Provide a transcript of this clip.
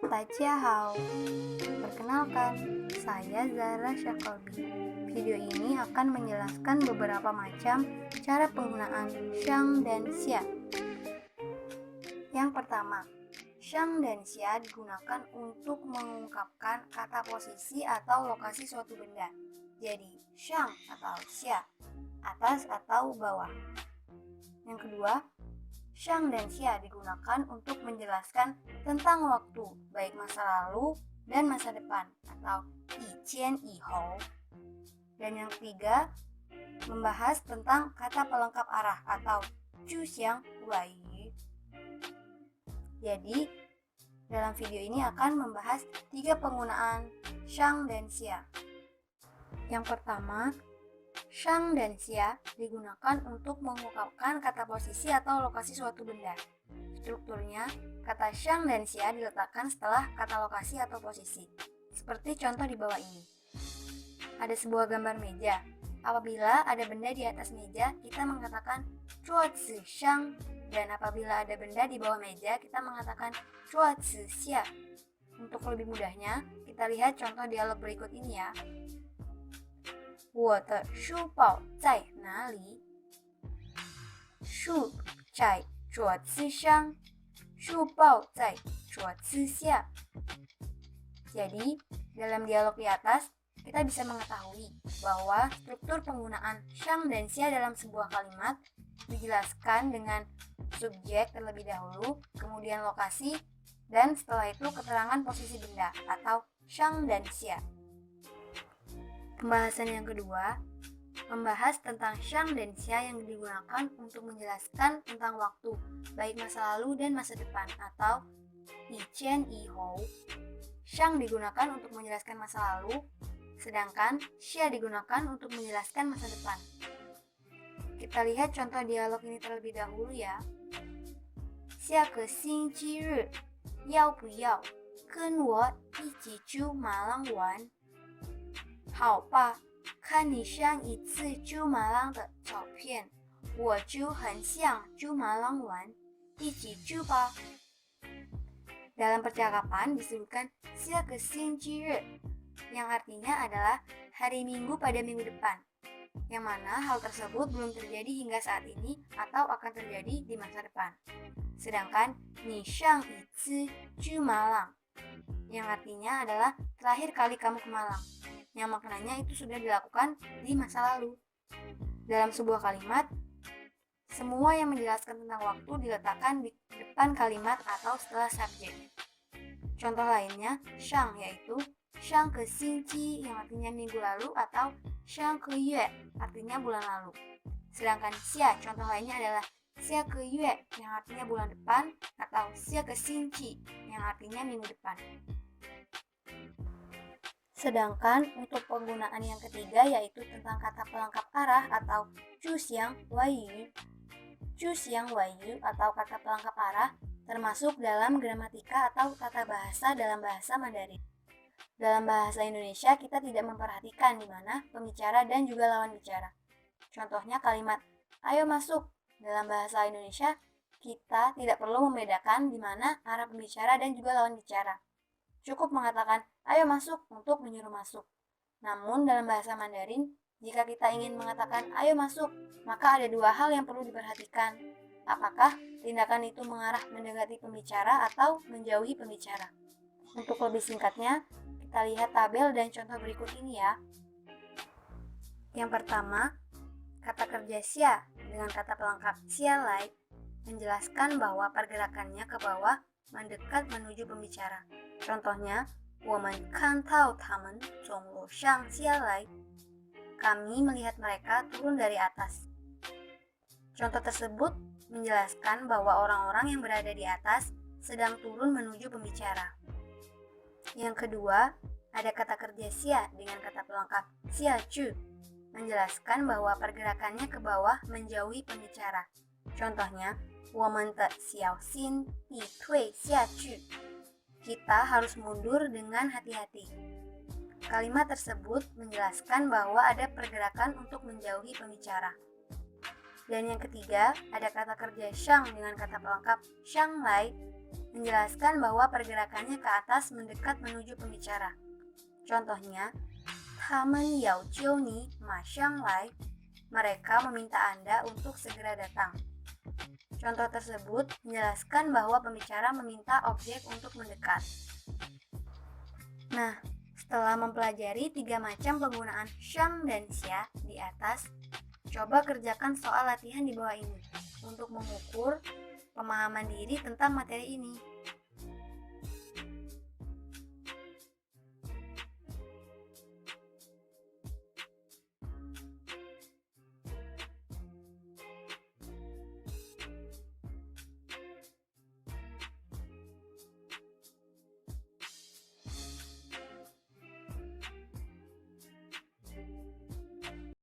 Hao. Perkenalkan, saya Zara Syakolbi. Video ini akan menjelaskan beberapa macam cara penggunaan shang dan xia. Yang pertama, shang dan xia digunakan untuk mengungkapkan kata posisi atau lokasi suatu benda. Jadi, shang atau xia, atas atau bawah. Yang kedua, shang dan xia digunakan untuk menjelaskan tentang waktu, baik masa lalu dan masa depan, atau yiqian yihou. Dan yang ketiga, membahas tentang kata pelengkap arah atau zhuxiang waiyu. Jadi, dalam video ini akan membahas 3 penggunaan shang dan xia. Yang pertama, shang dan xia digunakan untuk mengungkapkan kata posisi atau lokasi suatu benda. Strukturnya, kata shang dan xia diletakkan setelah kata lokasi atau posisi. Seperti contoh di bawah ini. Ada sebuah gambar meja. Apabila ada benda di atas meja, kita mengatakan zuozi shang. Dan apabila ada benda di bawah meja, kita mengatakan zuozi xia. Untuk lebih mudahnya, kita lihat contoh dialog berikut ini ya. 我的书包在哪里？书在桌子上，书包在桌子下。Jadi, dalam dialog di atas, kita bisa mengetahui bahwa struktur penggunaan shang dan xia dalam sebuah kalimat dijelaskan dengan subjek terlebih dahulu, kemudian lokasi, dan setelah itu keterangan posisi benda atau shang dan xia. Pembahasan yang kedua, membahas tentang shang dan xia yang digunakan untuk menjelaskan tentang waktu, baik masa lalu dan masa depan, atau yiqian yihou. Shang digunakan untuk menjelaskan masa lalu, sedangkan xia digunakan untuk menjelaskan masa depan. Kita lihat contoh dialog ini terlebih dahulu ya. 下个星期日要不要跟我一起去马浪玩？好吧，看你上一次珠马浪的照片，我就很想珠马浪玩，一起去吧。Dalam percakapan disebutkan 下个星期日 yang artinya adalah hari Minggu pada minggu depan, yang mana hal tersebut belum terjadi hingga saat ini atau akan terjadi di masa depan. Sedangkan 你上一次去马浪 yang artinya adalah terakhir kali kamu ke Malang, yang maknanya itu sudah dilakukan di masa lalu. Dalam sebuah kalimat, semua yang menjelaskan tentang waktu diletakkan di depan kalimat atau setelah subjek. Contoh lainnya, shang yaitu shang ke xingji yang artinya minggu lalu atau shang ke yue artinya bulan lalu. Sedangkan xia contoh lainnya adalah xia ke yue yang artinya bulan depan atau xia ke xingji yang artinya minggu depan. Sedangkan untuk penggunaan yang ketiga yaitu tentang kata pelengkap arah atau zhuxiang waiyu. Zhuxiang waiyu atau kata pelengkap arah termasuk dalam gramatika atau tata bahasa dalam bahasa Mandarin. Dalam bahasa Indonesia kita tidak memperhatikan di mana pembicara dan juga lawan bicara. Contohnya kalimat ayo masuk. Dalam bahasa Indonesia kita tidak perlu membedakan di mana arah pembicara dan juga lawan bicara. Cukup mengatakan ayo masuk untuk menyuruh masuk. Namun dalam bahasa Mandarin, jika kita ingin mengatakan ayo masuk, maka ada 2 hal yang perlu diperhatikan. Apakah tindakan itu mengarah mendekati pembicara atau menjauhi pembicara? Untuk lebih singkatnya, kita lihat tabel dan contoh berikut ini ya. Yang pertama, kata kerja xia dengan kata pelengkap xia lai menjelaskan bahwa pergerakannya ke bawah mendekat menuju pembicara. Contohnya, 我们看到他们从楼上下来. Kami melihat mereka turun dari atas. Contoh tersebut menjelaskan bahwa orang-orang yang berada di atas sedang turun menuju pembicara. Yang kedua, ada kata kerja xia dengan kata pelengkap xia ju menjelaskan bahwa pergerakannya ke bawah menjauhi pembicara. Contohnya, 我们的小心地退下去. Kita harus mundur dengan hati-hati. Kalimat tersebut menjelaskan bahwa ada pergerakan untuk menjauhi pembicara. Dan yang ketiga, ada kata kerja shang dengan kata pelengkap shang lai menjelaskan bahwa pergerakannya ke atas mendekat menuju pembicara. Contohnya, 他们要求你马上来. Mereka meminta Anda untuk segera datang. Contoh tersebut menjelaskan bahwa pembicara meminta objek untuk mendekat. Nah, setelah mempelajari 3 macam penggunaan shang dan xia di atas, coba kerjakan soal latihan di bawah ini untuk mengukur pemahaman diri tentang materi ini.